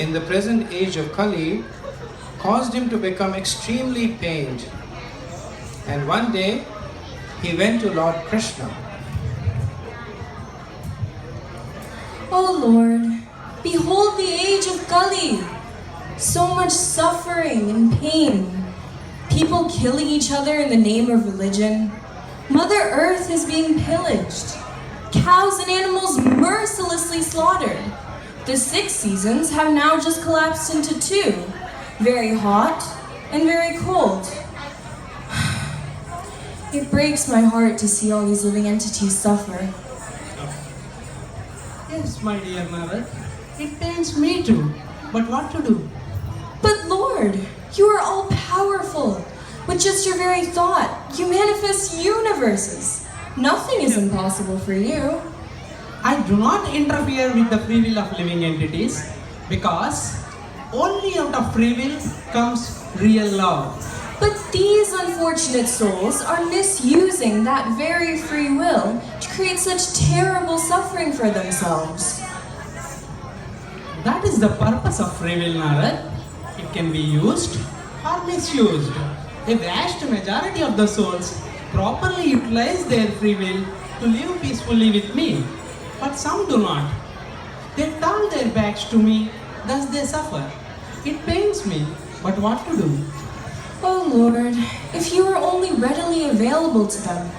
in the present age of Kali caused him to become extremely pained. And one day he went to Lord Krishna. O Lord, behold the age of Kali. So much suffering and pain. People killing each other in the name of religion. Mother Earth is being pillaged. Cows and animals mercilessly slaughtered. The 6 seasons have now just collapsed into 2. Very hot and very cold. It breaks my heart to see all these living entities suffer. Yes, my dear mother. It pains me too. But what to do? But Lord, you are all powerful. With just your very thought, you manifest universes. Nothing is impossible for you. I do not interfere with the free will of living entities because only out of free will comes real love. But these unfortunate souls are misusing that very free will to create such terrible suffering for themselves. That is the purpose of free will, Narad. It can be used or misused. A vast majority of the souls properly utilize their free will to live peacefully with me. But some do not. They turn their backs to me, thus they suffer. It pains me, but what to do? Oh Lord, if you were only readily available to them,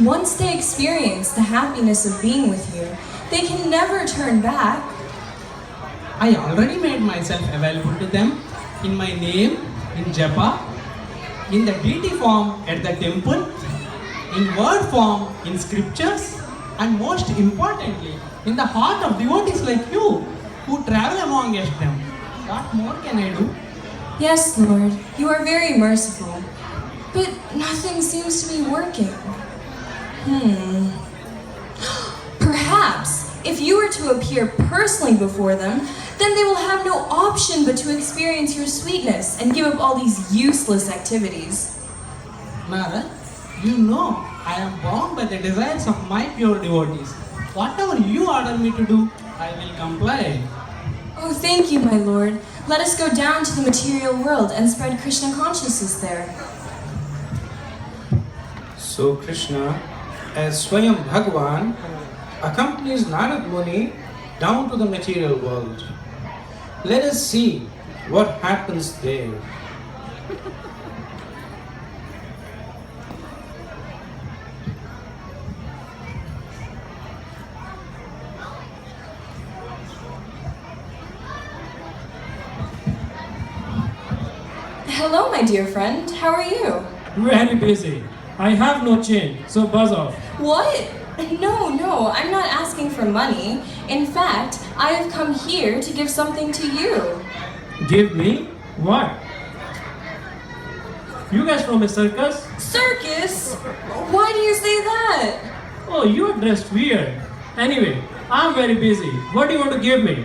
once they experience the happiness of being with you, they can never turn back. I already made myself available to them in my name, in japa, in the deity form at the temple, in word form in scriptures, and most importantly, in the heart of devotees like you who travel amongst them. What more can I do? Yes, Lord, you are very merciful, but nothing seems to be working. Perhaps, if you were to appear personally before them, then they will have no option but to experience your sweetness and give up all these useless activities. Nara, you know I am bound by the desires of my pure devotees. Whatever you order me to do, I will comply. Oh, thank you, my Lord. Let us go down to the material world and spread Krishna consciousness there. So Krishna, as Swayam Bhagwan, accompanies Narad Muni down to the material world. Let us see what happens there. Hello, my dear friend. How are you? Very busy. I have no change, so buzz off. What? No, I'm not asking for money. In fact, I have come here to give something to you. Give me? What? You guys from a circus? Circus? Why do you say that? Oh, you're dressed weird. Anyway, I'm very busy. What do you want to give me?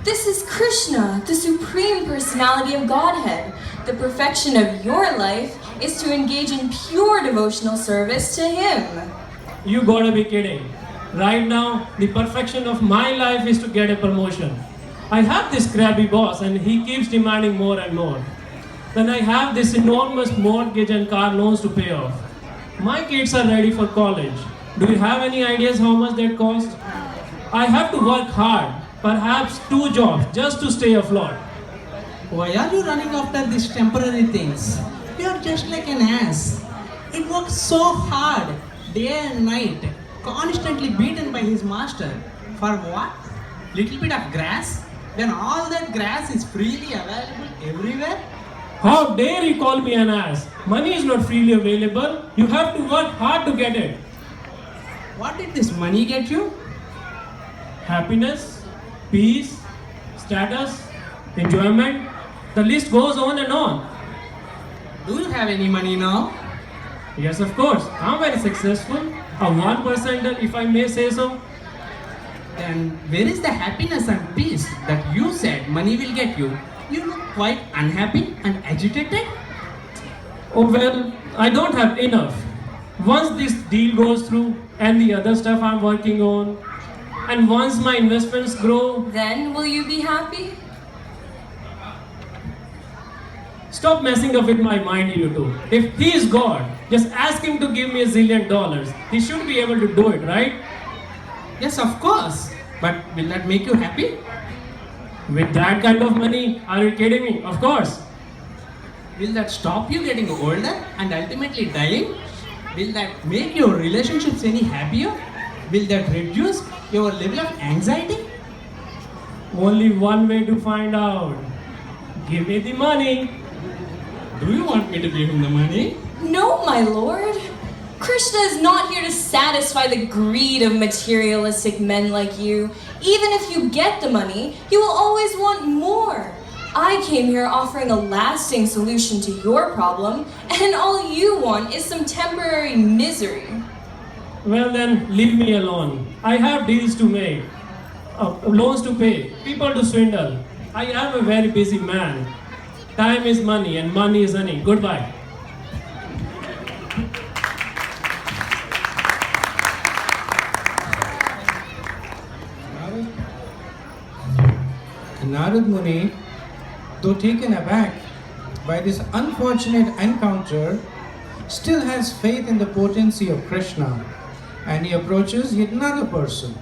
This is Krishna, the Supreme Personality of Godhead. The perfection of your life is to engage in pure devotional service to Him. You gotta be kidding. Right now, the perfection of my life is to get a promotion. I have this crabby boss and he keeps demanding more and more. Then I have this enormous mortgage and car loans to pay off. My kids are ready for college. Do you have any ideas how much that costs? I have to work hard, perhaps 2 jobs, just to stay afloat. Why are you running after these temporary things? You are just like an ass. It works so hard, day and night, constantly beaten by his master. For what? Little bit of grass? When all that grass is freely available everywhere? How dare you call me an ass? Money is not freely available. You have to work hard to get it. What did this money get you? Happiness, peace, status, enjoyment. The list goes on and on. Do you have any money now? Yes, of course. I'm very successful. A 1%, if I may say so. Then where is the happiness and peace that you said money will get you? You look quite unhappy and agitated. Oh well, I don't have enough. Once this deal goes through and the other stuff I'm working on, And once my investments grow, Then will you be happy? stop messing up with my mind, you two. If he is God, just ask him to give me $1 zillion. He should be able to do it, right? Yes, of course. But will that make you happy? With that kind of money, are you kidding me? Of course. Will that stop you getting older and ultimately dying? Will that make your relationships any happier? Will that reduce your level of anxiety? Only one way to find out. Give me the money. Do you want me to give him the money? No, my lord. Krishna is not here to satisfy the greed of materialistic men like you. Even if you get the money, you will always want more. I came here offering a lasting solution to your problem, and all you want is some temporary misery. Well then, leave me alone. I have deals to make, loans to pay, people to swindle. I am a very busy man. Time is money and money is honey. Goodbye. Narad Muni, though taken aback by this unfortunate encounter, still has faith in the potency of Krishna, and he approaches yet another person.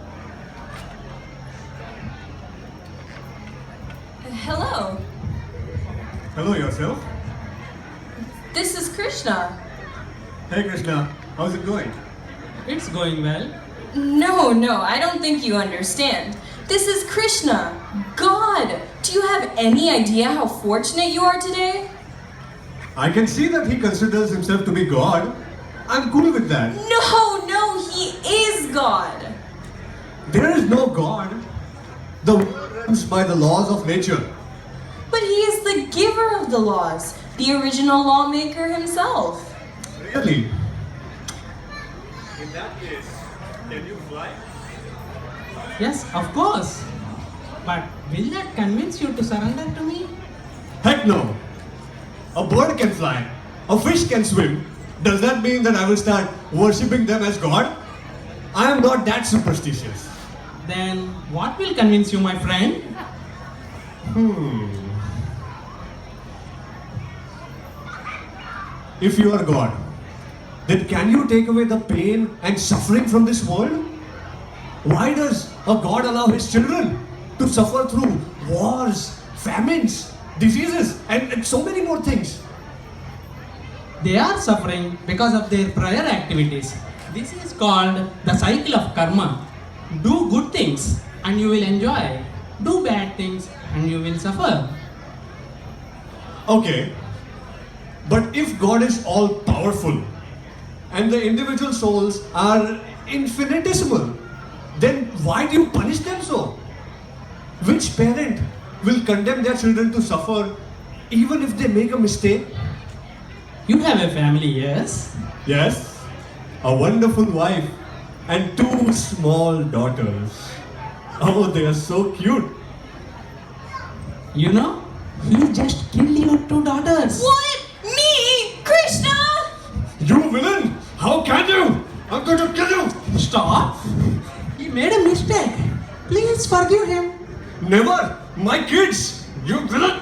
Hello, Hello yourself. this is Krishna. Hey Krishna, how's it going? It's going well. No, I don't think you understand. This is Krishna, God. Do you have any idea how fortunate you are today? I can see that he considers himself to be God. I'm cool with that. No, he is God. There is no God. The world runs by the laws of nature. But he is the giver of the laws, the original lawmaker himself. Really? In that case, can you fly? Yes, of course. But will that convince you to surrender to me? Heck no. A bird can fly. A fish can swim. Does that mean that I will start worshipping them as God? I am not that superstitious. Then what will convince you, my friend? If you are God, then can you take away the pain and suffering from this world? Why does a God allow his children to suffer through wars, famines, diseases, and so many more things? They are suffering because of their prior activities. This is called the cycle of karma. Do good things and you will enjoy. Do bad things and you will suffer. Okay, but if God is all powerful and the individual souls are infinitesimal, then why do you punish them so? Which parent will condemn their children to suffer even if they make a mistake? You have a family, yes? Yes, a wonderful wife and 2 small daughters. Oh, they are so cute. You know, he just killed your 2 daughters. What? Me? Krishna? You villain! How can you? I'm going to kill you! Stop! He made a mistake. Please forgive him. Never! My kids! You villain!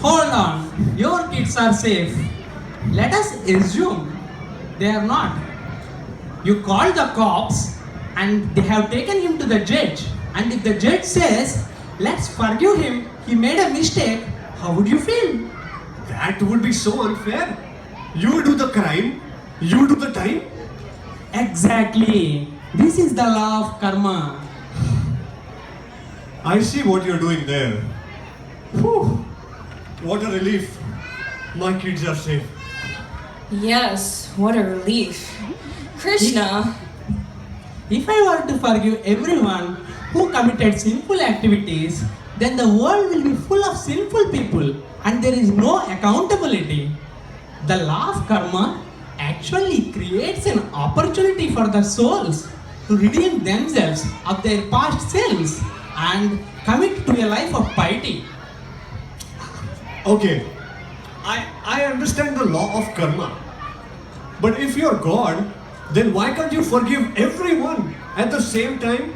Hold on. Your kids are safe. Let us assume they are not. You call the cops and they have taken him to the judge. And if the judge says, let's forgive him, he made a mistake, how would you feel? That would be so unfair. You do the crime, you do the time. Exactly. This is the law of karma. I see what you're doing there. Whew. What a relief. My kids are safe. Yes, what a relief. Krishna, If I were to forgive everyone who committed sinful activities, then the world will be full of sinful people and there is no accountability. The law of karma actually creates an opportunity for the souls to redeem themselves of their past sins and commit to a life of piety. Okay, I understand the law of karma. But if you're God, then why can't you forgive everyone at the same time?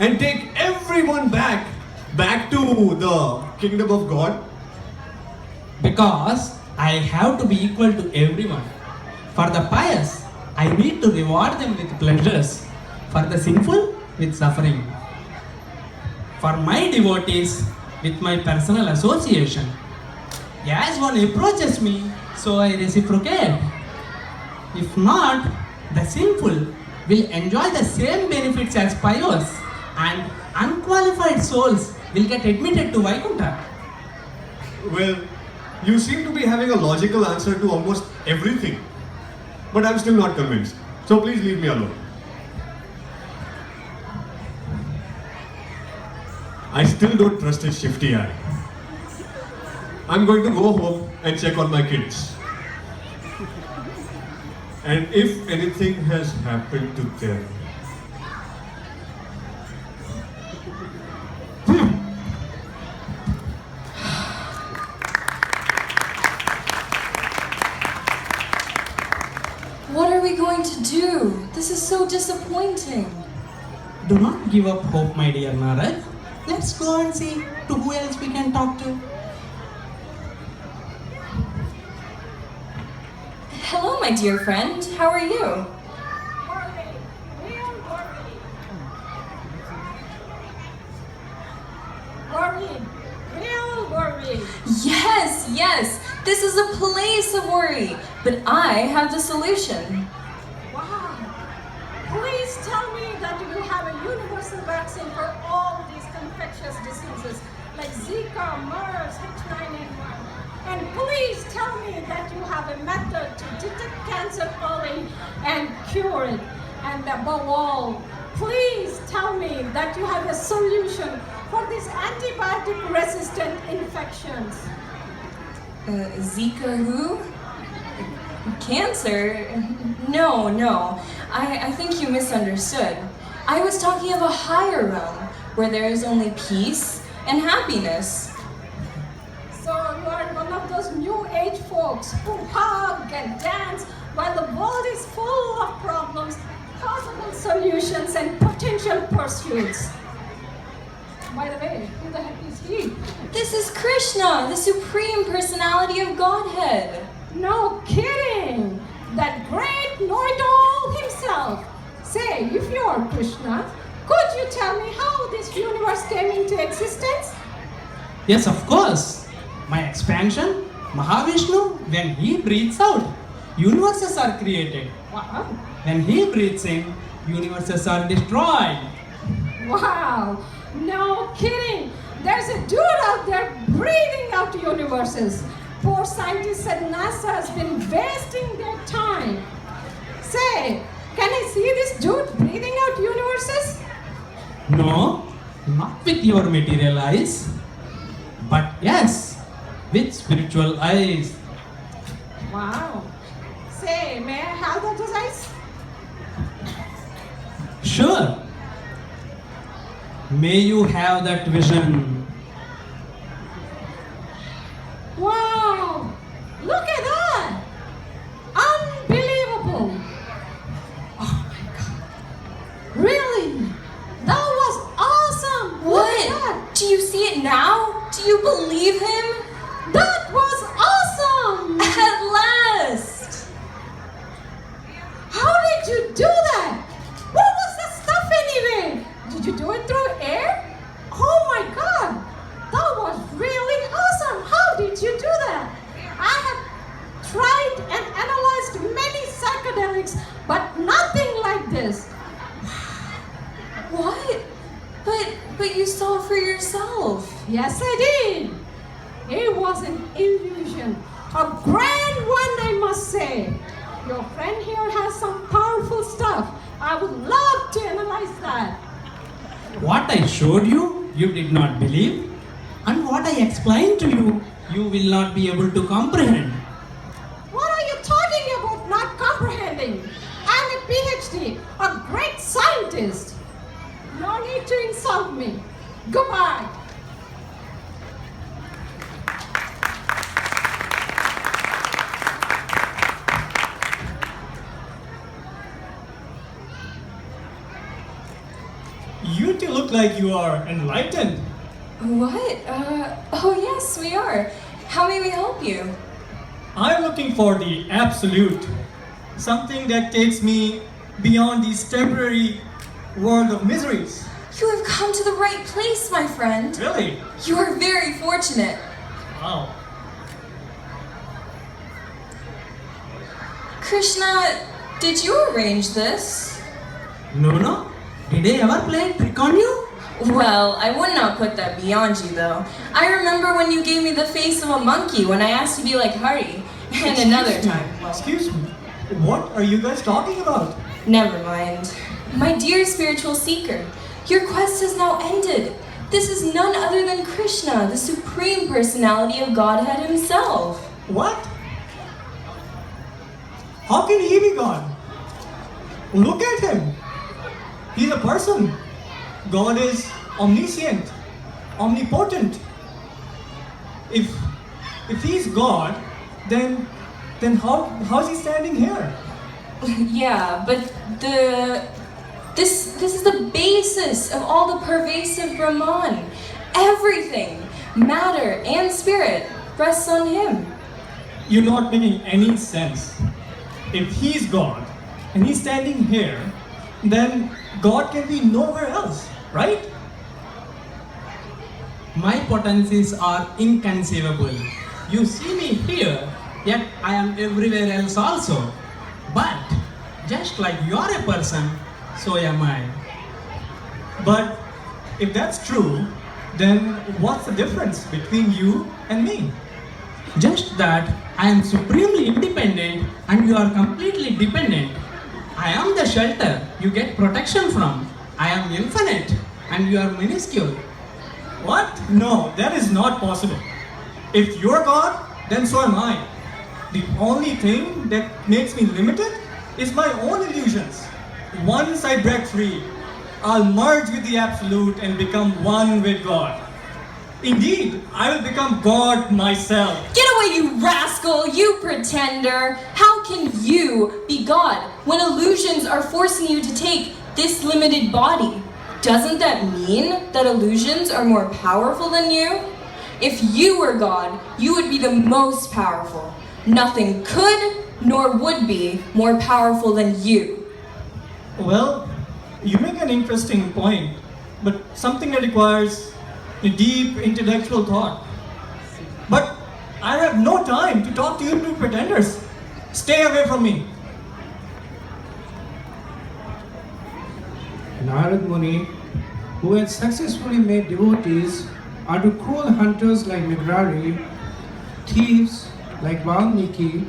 and take everyone back to the kingdom of God? Because I have to be equal to everyone. For the pious, I need to reward them with pleasures. For the sinful, with suffering. For my devotees, with my personal association. As one approaches me, so I reciprocate. If not, the sinful will enjoy the same benefits as pious, and unqualified souls will get admitted to Vaikuntha. Well, you seem to be having a logical answer to almost everything. But I'm still not convinced. So please leave me alone. I still don't trust his shifty eye. I'm going to go home and check on my kids. And if anything has happened to them, What are we going to do? This is so disappointing. Do not give up hope, my dear Narad. Let's go and see to who else we can talk to. Hello, my dear friend. How are you? Real worry. Yes. This is a place of worry. But I have the solution. Wow. Please tell me that you have a universal vaccine for all these infectious diseases like Zika, MERS, H9N1. And please tell me that you have a method to detect cancer early and cure it. And above all, please tell me that you have a solution for these antibiotic-resistant infections. Zika who? Cancer? No. I think you misunderstood. I was talking of a higher realm where there is only peace and happiness. So you are one of those new age folks who hug and dance while the world is full of problems, possible solutions, and potential pursuits. By the way, who the heck is he? This is Krishna, the supreme personality of Godhead. No kidding! That great know-it-all himself. Say, if you are Krishna, could you tell me how this universe came into existence? Yes, of course. My expansion, Mahavishnu, when he breathes out, universes are created. Wow. When he breathes in, universes are destroyed. Wow. No kidding. There's a dude out there breathing out universes. Poor scientists at NASA has been wasting their time. Say, can I see this dude breathing out universes? No, not with your material eyes, but yes, with spiritual eyes. Wow. Say, may I have those eyes? Sure. May you have that vision. Wow. Look at that. Unbelievable. Oh my God. Really? That was awesome. Look at that. What? Do you see it now? Do you believe him? That was awesome. At last! How did you do that? What was the stuff anyway? Did you do it through air? Oh my God. That was really awesome. How did you do that? I have tried and analyzed many psychedelics, but nothing like this. What? But you saw for yourself. Yes, I did. It was an illusion. A grand one, I must say. Your friend here has some powerful stuff. I would love to analyze that. What I showed you, you did not believe. And what I explained to you, you will not be able to comprehend. What are you talking about not comprehending? I'm a PhD, a great scientist. No need to insult me. Goodbye. You too look like you are enlightened. What? Oh yes, we are. How may we help you? I'm looking for the absolute. Something that takes me beyond these temporary world of miseries. You have come to the right place, my friend. Really? You are very fortunate. Wow. Krishna, did you arrange this? No. Did I ever play a trick on you? Well, I would not put that beyond you, though. I remember when you gave me the face of a monkey when I asked to be like Hari. And another time. Excuse me. What are you guys talking about? Never mind. My dear spiritual seeker, your quest has now ended. This is none other than Krishna, the Supreme Personality of Godhead himself. What? How can he be God? Look at him. He's a person. God is omniscient, omnipotent. If he's God, then how's he standing here? Yeah, but this is the basis of all the pervasive Brahman. Everything, matter and spirit, rests on him. You're not making any sense. If he's God and he's standing here, then God can be nowhere else, right? My potencies are inconceivable. You see me here, yet I am everywhere else also. But just like you are a person, so am I. But if that's true, then what's the difference between you and me? Just that I am supremely independent and you are completely dependent. I am the shelter you get protection from. I am infinite and you are minuscule. What? No, that is not possible. If you are God, then so am I. The only thing that makes me limited is my own illusions. Once I break free, I'll merge with the Absolute and become one with God. Indeed, I will become God myself. Get away, you rascal, you pretender! How can you be God when illusions are forcing you to take this limited body? Doesn't that mean that illusions are more powerful than you? If you were God, you would be the most powerful. Nothing could nor would be more powerful than you. Well, you make an interesting point, but something that requires a deep intellectual thought. But I have no time to talk to you two pretenders. Stay away from me. Narad Muni, who had successfully made devotees unto cruel hunters like Migrari, thieves like Valmiki,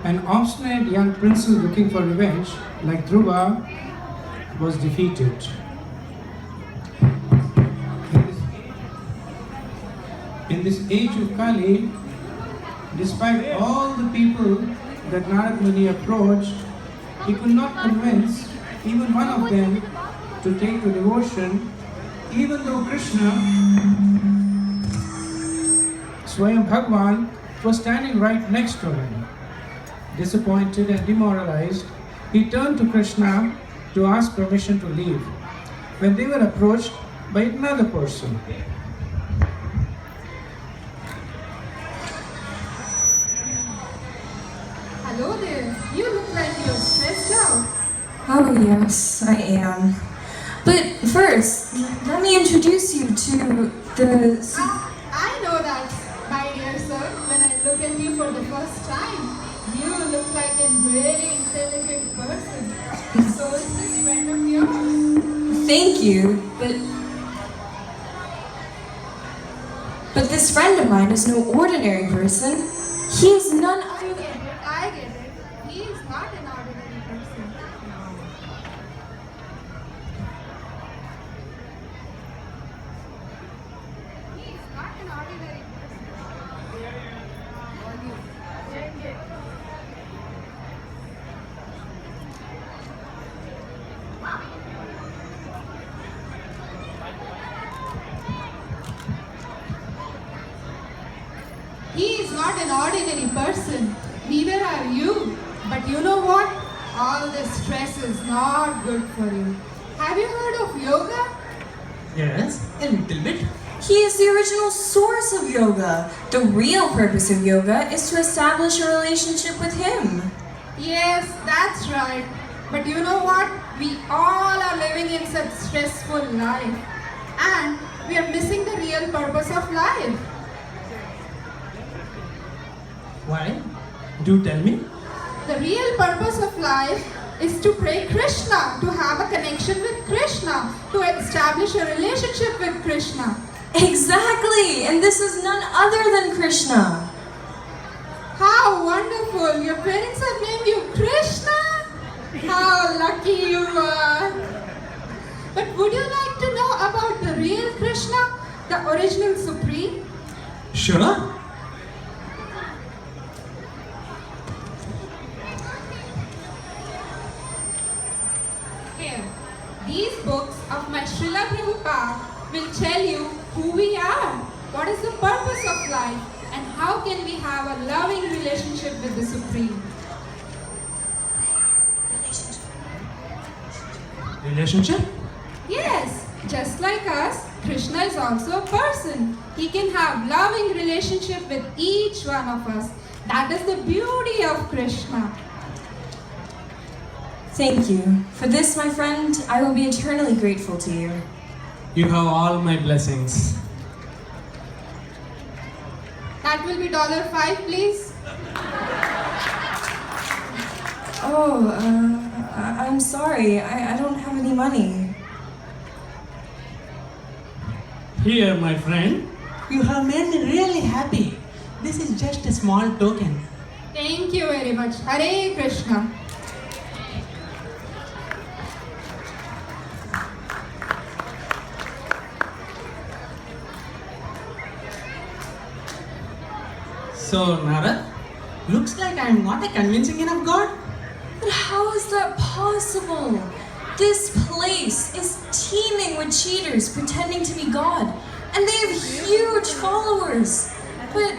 and obstinate young princes looking for revenge like Dhruva, was defeated. In this age of Kali, despite all the people that Narad Muni approached, he could not convince even one of them to take to devotion, even though Krishna, Swayam Bhagwan, was standing right next to him. Disappointed and demoralized, he turned to Krishna to ask permission to leave, when they were approached by another person. Hello there. You look like you're stressed out. Oh yes, I am. But first, let me introduce you to the... I know that, my dear sir. When I look at you for the first time, you look like a very intelligent person. So is this friend of yours? Thank you, but this friend of mine is no ordinary person. He is none other than... I get it. He is not an ordinary person. He is not an ordinary person. He is not an ordinary person. Neither are you. But you know what? All this stress is not good for you. Have you heard of yoga? Yes, a little bit. He is the original source of yoga. The real purpose of yoga is to establish a relationship with Him. Yes, that's right. But you know what? We all are living in such stressful life. And we are missing the real purpose of life. Why? Do tell me. The real purpose of life is to pray Krishna, to have a connection with Krishna, to establish a relationship with Krishna. Exactly! And this is none other than Krishna. How wonderful! Your parents have named you Krishna? How lucky you are! But would you like to know about the real Krishna, the original Supreme? Sure. Here, these books of my Srila Prabhupada will tell you who we are, what is the purpose of life, and how can we have a loving relationship with the Supreme. Relationship? Yes, just like us, Krishna is also a person. He can have loving relationship with each one of us. That is the beauty of Krishna. Thank you. For this, my friend, I will be eternally grateful to you. You have all my blessings. That will be $5, please. Oh, I'm sorry. I don't have any money. Here, my friend, you have made me really happy. This is just a small token. Thank you very much. Hare Krishna. So, Narad, looks like I am not a convincing enough God. But how is that possible? This place is teeming with cheaters pretending to be God, and they have huge followers. But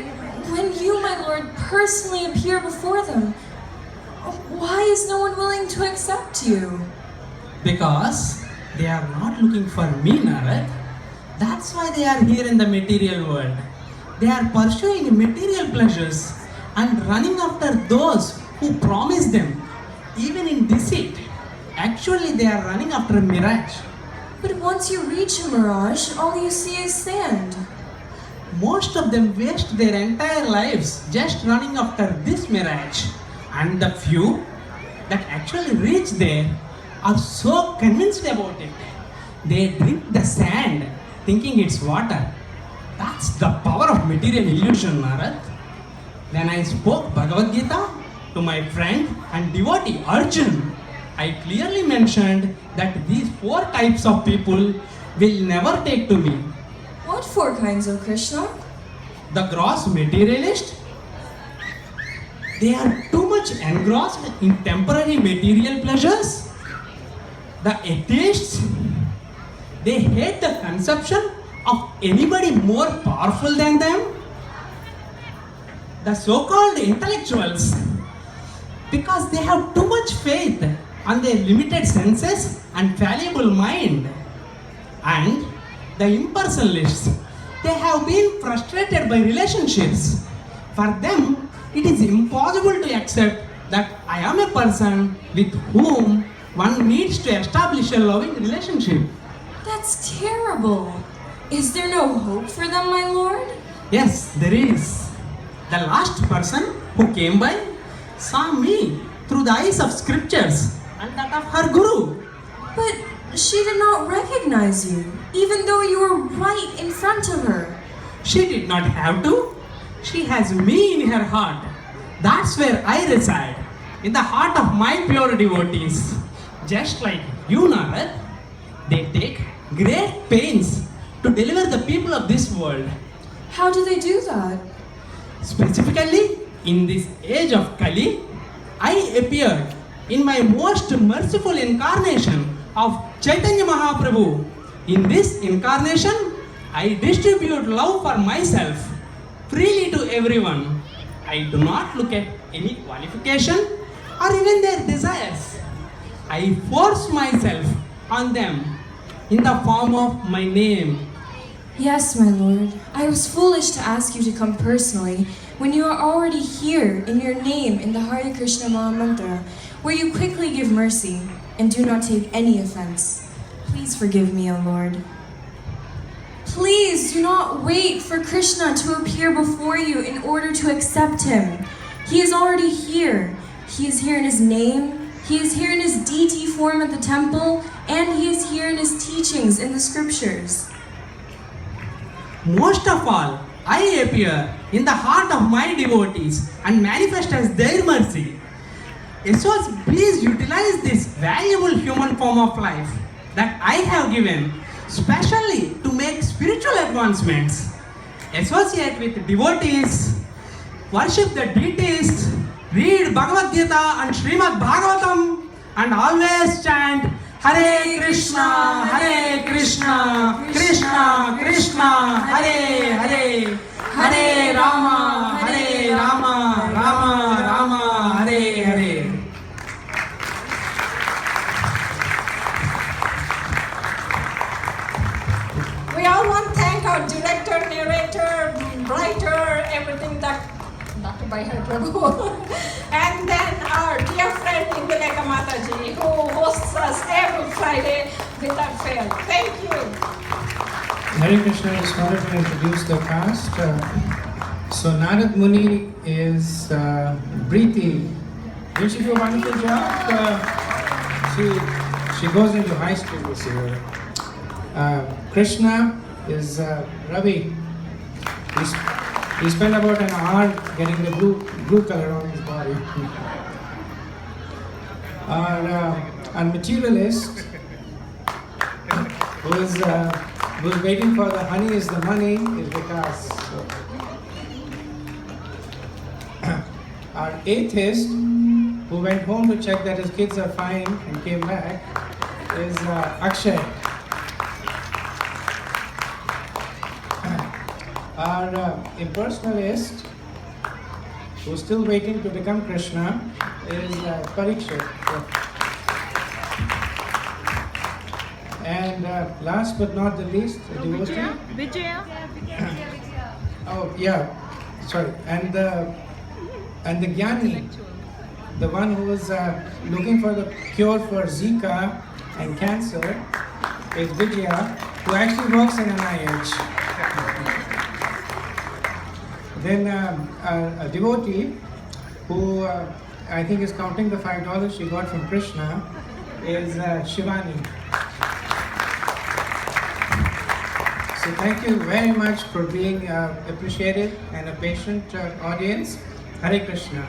when you, my Lord, personally appear before them, why is no one willing to accept you? Because they are not looking for me, Narad. That's why they are here in the material world. They are pursuing material pleasures and running after those who promise them, even in deceit. Actually, they are running after a mirage. But once you reach a mirage, all you see is sand. Most of them waste their entire lives just running after this mirage. And the few that actually reach there are so convinced about it. They drink the sand thinking it's water. That's the power of material illusion, Narad. When I spoke Bhagavad Gita to my friend and devotee Arjun, I clearly mentioned that these 4 types of people will never take to me. What 4 kinds, O Krishna? The gross materialist, they are too much engrossed in temporary material pleasures. The atheists, they hate the conception of anybody more powerful than them. The so-called intellectuals, because they have too much faith on their limited senses and fallible mind. And the impersonalists, they have been frustrated by relationships. For them, it is impossible to accept that I am a person with whom one needs to establish a loving relationship. That's terrible. Is there no hope for them, my Lord? Yes, there is. The last person who came by saw me through the eyes of scriptures and that of her guru. But she did not recognize you, even though you were right in front of her. She did not have to. She has me in her heart. That's where I reside, in the heart of my pure devotees. Just like you, Narad, they take great pains to deliver the people of this world. How do they do that? Specifically, in this age of Kali, I appeared in my most merciful incarnation of Chaitanya Mahaprabhu. In this incarnation, I distribute love for myself freely to everyone. I do not look at any qualification or even their desires. I force myself on them in the form of my name. Yes, my lord. I was foolish to ask you to come personally when you are already here in your name in the Hare Krishna Maha Mantra, where you quickly give mercy and do not take any offense. Please forgive me, O Lord. Please do not wait for Krishna to appear before you in order to accept him. He is already here. He is here in his name, he is here in his deity form at the temple, and he is here in his teachings in the scriptures. Most of all, I appear in the heart of my devotees and manifest as their mercy. SOS, please utilize this valuable human form of life that I have given specially to make spiritual advancements. Associate with devotees, worship the deities, read Bhagavad Gita and Srimad Bhagavatam, and always chant Hare Krishna, Hare Krishna, Krishna Krishna, Hare Hare, Hare Rama, Hare Rama, Rama Rama, Hare Hare. We all want to thank our director, narrator, writer, everything that Dr. Bhai Prabhu. And then our dear friend Induleka Mataji, who hosts us every Friday without fail. Thank you. Hare Krishna, I just wanted to introduce the cast. So Narad Muni is Preeti. Did she do a wonderful job? She goes into high school this year. Krishna is Ravi. He spent about an hour getting the blue color on his body. Our materialist, who's waiting for the honey is the money, is Vikas. So, our atheist, who went home to check that his kids are fine and came back, is Akshay. Our impersonalist, who's still waiting to become Krishna, is Parikshit. And last but not the least, the devotee. Vijaya. Oh yeah, sorry. And the Jnani, the one who was looking for the cure for Zika and cancer, is Vijaya, who actually works in NIH. Then a devotee who I think is counting the $5 she got from Krishna is Shivani. So thank you very much for being appreciated and a patient audience. Hare Krishna.